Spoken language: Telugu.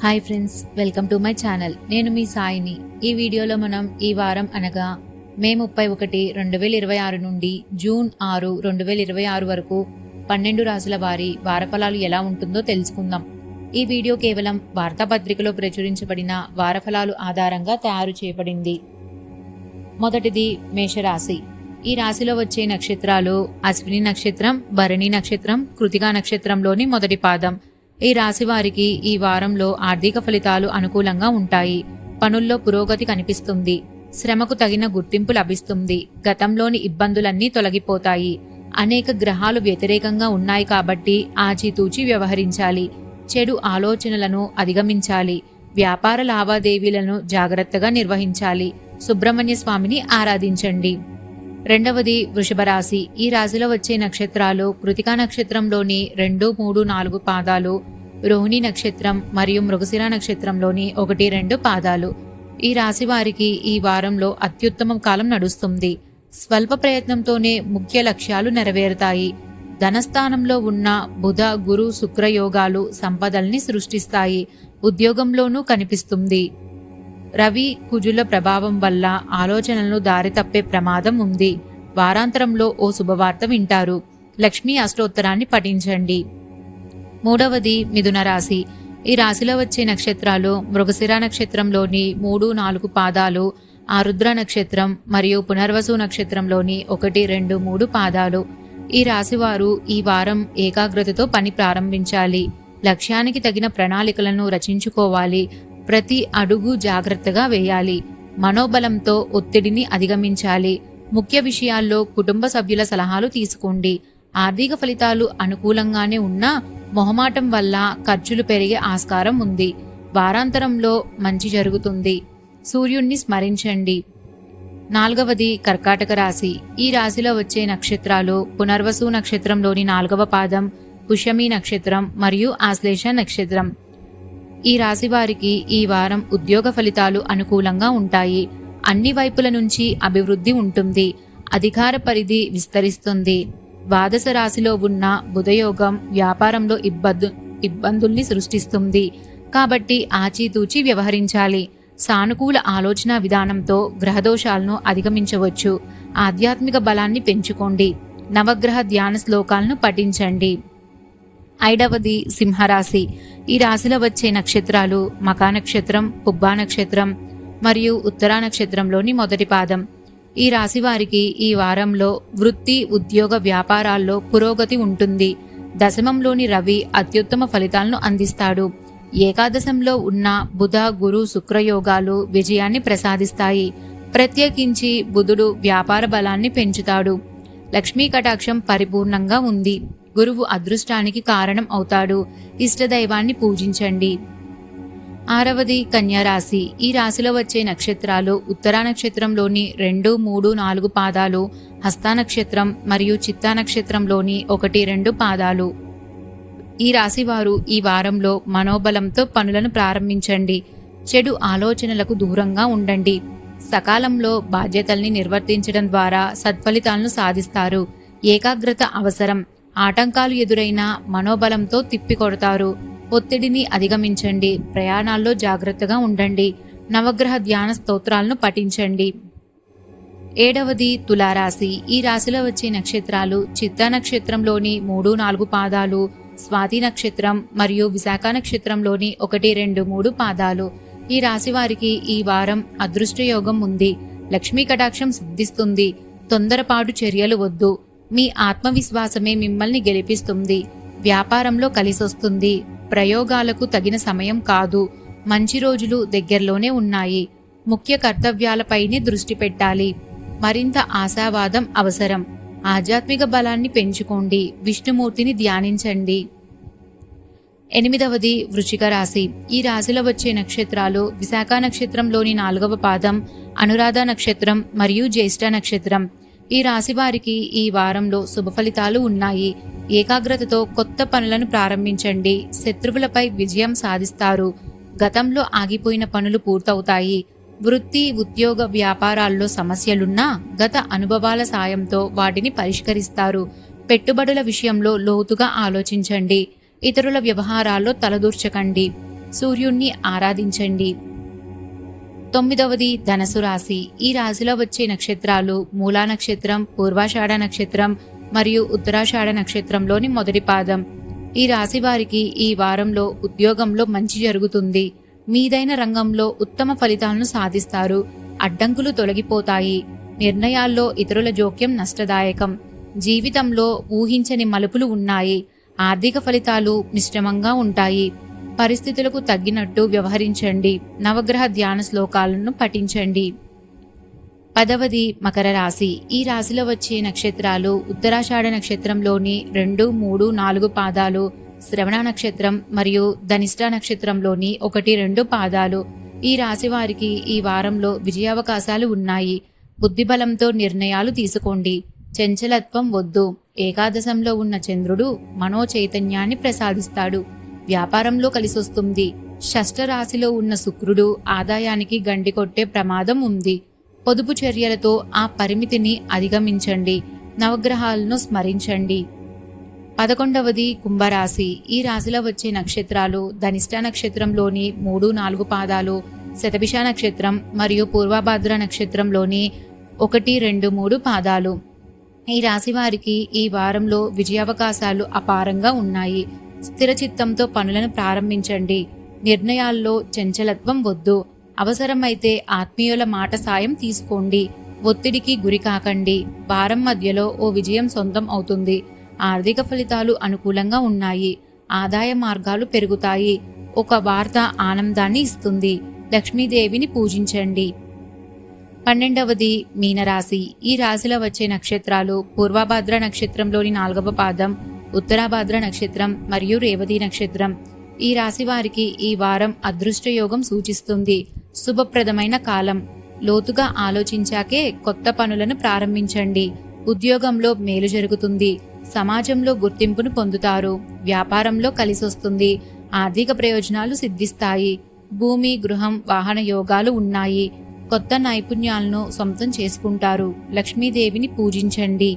Hi friends, welcome to my channel. నేను మీ సాయిని. ఈ వీడియోలో మనం ఈ వారం అనగా మే 31, 2026 నుండి జూన్ 6, 2026 వరకు 12 రాశుల వారి వారఫలాలు ఎలా ఉంటుందో తెలుసుకుందాం. ఈ వీడియో కేవలం వార్తాపత్రికలో ప్రచురించబడిన వారఫలాలు ఆధారంగా తయారు చేయబడింది. మొదటిది మేషరాశి. ఈ రాశిలో వచ్చే నక్షత్రాలు అశ్విని నక్షత్రం, భరణి నక్షత్రం, కృతికా నక్షత్రంలోని మొదటి పాదం. ఈ రాశి వారికి ఈ వారంలో ఆర్థిక ఫలితాలు అనుకూలంగా ఉంటాయి. పనుల్లో పురోగతి కనిపిస్తుంది. శ్రమకు తగిన గుర్తింపు లభిస్తుంది. గతంలోని ఇబ్బందులన్నీ తొలగిపోతాయి. అనేక గ్రహాలు వ్యతిరేకంగా ఉన్నాయి కాబట్టి ఆచితూచి వ్యవహరించాలి. చెడు ఆలోచనలను అధిగమించాలి. వ్యాపార లావాదేవీలను జాగ్రత్తగా నిర్వహించాలి. సుబ్రహ్మణ్య స్వామిని ఆరాధించండి. రెండవది వృషభ రాశి. ఈ రాశిలో వచ్చే నక్షత్రాలు కృతికా నక్షత్రంలోని 2, 3, 4 పాదాలు, రోహిణి నక్షత్రం మరియు మృగశిర నక్షత్రంలోని 1, 2 పాదాలు. ఈ రాశి వారికి ఈ వారంలో అత్యుత్తమ కాలం నడుస్తుంది. స్వల్ప ప్రయత్నంతోనే ముఖ్య లక్ష్యాలు నెరవేరుతాయి. ధనస్థానంలో ఉన్న బుధ, గురు, శుక్ర యోగాలు సంపదల్ని సృష్టిస్తాయి. ఉద్యోగంలోనూ కనిపిస్తుంది. రవి, కుజుల ప్రభావం వల్ల ఆలోచనలను దారి తప్పే ప్రమాదం ఉంది. వారాంతరంలో ఓ శుభవార్త వింటారు. లక్ష్మీ అష్టోత్తరాన్ని పఠించండి. మూడవది మిథున రాశి. ఈ రాశిలో వచ్చే నక్షత్రాలు మృగశిర నక్షత్రంలోని 3, 4 పాదాలు, ఆరుద్ర నక్షత్రం మరియు పునర్వసు నక్షత్రంలోని 1, 2, 3 పాదాలు. ఈ రాశివారు ఈ వారం ఏకాగ్రతతో పని ప్రారంభించాలి. లక్ష్యానికి తగిన ప్రణాళికలను రచించుకోవాలి. ప్రతి అడుగు జాగ్రత్తగా వేయాలి. మనోబలంతో ఒత్తిడిని అధిగమించాలి. ముఖ్య విషయాల్లో కుటుంబ సభ్యుల సలహాలు తీసుకోండి. ఆర్థిక ఫలితాలు అనుకూలంగానే ఉన్నా మొహమాటం వల్ల ఖర్చులు పెరిగే ఆస్కారం ఉంది. వారాంతరంలో మంచి జరుగుతుంది. సూర్యుణ్ణి స్మరించండి. నాలుగవది కర్కాటక రాశి. ఈ రాశిలో వచ్చే నక్షత్రాలు పునర్వసు నక్షత్రంలోని 4వ పాదం, పుష్యమి నక్షత్రం మరియు ఆశ్లేష నక్షత్రం. ఈ రాశి వారికి ఈ వారం ఉద్యోగ ఫలితాలు అనుకూలంగా ఉంటాయి. అన్ని వైపుల నుంచి అభివృద్ధి ఉంటుంది. అధికార పరిధి విస్తరిస్తుంది. ద్వాదశ రాశిలో ఉన్న బుధయోగం వ్యాపారంలో ఇబ్బందుల్ని సృష్టిస్తుంది. కాబట్టి ఆచితూచి వ్యవహరించాలి. సానుకూల ఆలోచన విధానంతో గ్రహదోషాలను అధిగమించవచ్చు. ఆధ్యాత్మిక బలాన్ని పెంచుకోండి. నవగ్రహ ధ్యాన శ్లోకాలను పఠించండి. ఐదవది సింహరాశి. ఈ రాశిలో వచ్చే నక్షత్రాలు మఖా నక్షత్రం, పుబ్బా నక్షత్రం మరియు ఉత్తరా నక్షత్రంలోని మొదటి పాదం. ఈ రాశి వారికి ఈ వారంలో వృత్తి, ఉద్యోగ, వ్యాపారాల్లో పురోగతి ఉంటుంది. దశమంలోని రవి అత్యుత్తమ ఫలితాలను అందిస్తాడు. ఏకాదశంలో ఉన్న బుధ, గురు, శుక్రయోగాలు విజయాన్ని ప్రసాదిస్తాయి. ప్రత్యేకించి బుధుడు వ్యాపార బలాన్ని పెంచుతాడు. లక్ష్మీ కటాక్షం పరిపూర్ణంగా ఉంది. గురువు అదృష్టానికి కారణం అవుతాడు. ఇష్టదైవాన్ని పూజించండి. ఆరవది కన్యారాశి. ఈ రాశిలో వచ్చే నక్షత్రాలు ఉత్తరా నక్షత్రంలోని 2, 3, 4 పాదాలు, హస్తా నక్షత్రం మరియు చిత్తా నక్షత్రంలోని 1, 2 పాదాలు. ఈ రాశి వారు ఈ వారంలో మనోబలంతో పనులను ప్రారంభించండి. చెడు ఆలోచనలకు దూరంగా ఉండండి. సకాలంలో బాధ్యతల్ని నిర్వర్తించడం ద్వారా సత్ఫలితాలను సాధిస్తారు. ఏకాగ్రత అవసరం. ఆటంకాలు ఎదురైనా మనోబలంతో తిప్పికొడతారు. ఒత్తిడిని అధిగమించండి. ప్రయాణాల్లో జాగ్రత్తగా ఉండండి. నవగ్రహ ధ్యాన స్తోత్రాలను పఠించండి. ఏడవది తులారాశి. ఈ రాశిలో వచ్చే నక్షత్రాలు చిత్తా నక్షత్రంలోని 3, 4 పాదాలు, స్వాతి నక్షత్రం మరియు విశాఖ నక్షత్రంలోని 1, 2, 3 పాదాలు. ఈ రాశి వారికి ఈ వారం అదృష్టయోగం ఉంది. లక్ష్మీ కటాక్షం సిద్ధిస్తుంది. తొందరపాటు చర్యలు వద్దు. మీ ఆత్మవిశ్వాసమే మిమ్మల్ని గెలిపిస్తుంది. వ్యాపారంలో కలిసొస్తుంది. ప్రయోగాలకు తగిన సమయం కాదు. మంచి రోజులు దగ్గరలోనే ఉన్నాయి. ముఖ్య కర్తవ్యాలపైనే దృష్టి పెట్టాలి. మరింత ఆశావాదం అవసరం. ఆధ్యాత్మిక బలాన్ని పెంచుకోండి. విష్ణుమూర్తిని ధ్యానించండి. ఎనిమిదవది వృశ్చిక రాశి. ఈ రాశిలో వచ్చే నక్షత్రాలు విశాఖ నక్షత్రంలోని 4వ పాదం, అనురాధ నక్షత్రం మరియు జ్యేష్ఠ నక్షత్రం. ఈ రాశి వారికి ఈ వారంలో శుభ ఫలితాలు ఉన్నాయి. ఏకాగ్రతతో కొత్త పనులను ప్రారంభించండి. శత్రువులపై విజయం సాధిస్తారు. గతంలో ఆగిపోయిన పనులు పూర్తవుతాయి. వృత్తి, ఉద్యోగ, వ్యాపారాల్లో సమస్యలున్నా గత అనుభవాల సాయంతో వాటిని పరిష్కరిస్తారు. పెట్టుబడుల విషయంలో లోతుగా ఆలోచించండి. ఇతరుల వ్యవహారాల్లో తలదూర్చకండి. సూర్యుణ్ణి ఆరాధించండి. 9వది ధనస్సు రాశి. ఈ రాశిలో వచ్చే నక్షత్రాలు మూలా నక్షత్రం, పూర్వాషాఢ నక్షత్రం మరియు ఉత్తరాషాఢ నక్షత్రంలోని మొదటి పాదం. ఈ రాశి వారికి ఈ వారంలో ఉద్యోగంలో మంచి జరుగుతుంది. మీదైన రంగంలో ఉత్తమ ఫలితాలను సాధిస్తారు. అడ్డంకులు తొలగిపోతాయి. నిర్ణయాల్లో ఇతరుల జోక్యం నష్టదాయకం. జీవితంలో ఊహించని మలుపులు ఉన్నాయి. ఆర్థిక ఫలితాలు మిశ్రమంగా ఉంటాయి. పరిస్థితులకు తగ్గినట్టు వ్యవహరించండి. నవగ్రహ ధ్యాన శ్లోకాలను పఠించండి. 10వది మకర రాశి. ఈ రాశిలో వచ్చే నక్షత్రాలు ఉత్తరాషాఢ నక్షత్రంలోని 2, 3, 4 పాదాలు, శ్రవణ నక్షత్రం మరియు ధనిష్ట నక్షత్రంలోని 1, 2 పాదాలు. ఈ రాశి వారికి ఈ వారంలో విజయావకాశాలు ఉన్నాయి. బుద్ధిబలంతో నిర్ణయాలు తీసుకోండి. చంచలత్వం వద్దు. ఏకాదశంలో ఉన్న చంద్రుడు మనోచైతన్యాన్ని ప్రసాదిస్తాడు. వ్యాపారంలో కలిసొస్తుంది. షష్ఠ రాశిలో ఉన్న శుక్రుడు ఆదాయానికి గండి కొట్టే ప్రమాదం ఉంది. పొదుపు చర్యలతో ఆ పరిమితిని అధిగమించండి. నవగ్రహాలను స్మరించండి. 11వది కుంభరాశి. ఈ రాశిలో వచ్చే నక్షత్రాలు ధనిష్ట నక్షత్రంలోని 3, 4 పాదాలు, శతభిష నక్షత్రం మరియు పూర్వభాద్ర నక్షత్రంలోని 1, 2, 3 పాదాలు. ఈ రాశి వారికి ఈ వారంలో విజయావకాశాలు అపారంగా ఉన్నాయి. స్థిర చిత్తంతో పనులను ప్రారంభించండి. నిర్ణయాల్లో చంచలత్వం వద్దు. అవసరమైతే ఆత్మీయుల మాట సాయం తీసుకోండి. ఒత్తిడికి గురి కాకండి. వారం మధ్యలో ఓ విజయం సొంతం అవుతుంది. ఆర్థిక ఫలితాలు అనుకూలంగా ఉన్నాయి. ఆదాయ మార్గాలు పెరుగుతాయి. ఒక వార్త ఆనందాన్ని ఇస్తుంది. లక్ష్మీదేవిని పూజించండి. 12వది మీనరాశి. ఈ రాశిలో వచ్చే నక్షత్రాలు పూర్వభాద్ర నక్షత్రంలోని 4వ పాదం, ఉత్తరాభాద్ర నక్షత్రం మరియు రేవతి నక్షత్రం. ఈ రాశి వారికి ఈ వారం అదృష్టయోగం సూచిస్తుంది. శుభప్రదమైన కాలం. లోతుగా ఆలోచించాకే కొత్త పనులను ప్రారంభించండి. ఉద్యోగంలో మేలు జరుగుతుంది. సమాజంలో గుర్తింపును పొందుతారు. వ్యాపారంలో కలిసొస్తుంది. ఆర్థిక ప్రయోజనాలు సిద్ధిస్తాయి. భూమి, గృహం, వాహన యోగాలు ఉన్నాయి. కొత్త నైపుణ్యాలను సొంతం చేసుకుంటారు. లక్ష్మీదేవిని పూజించండి.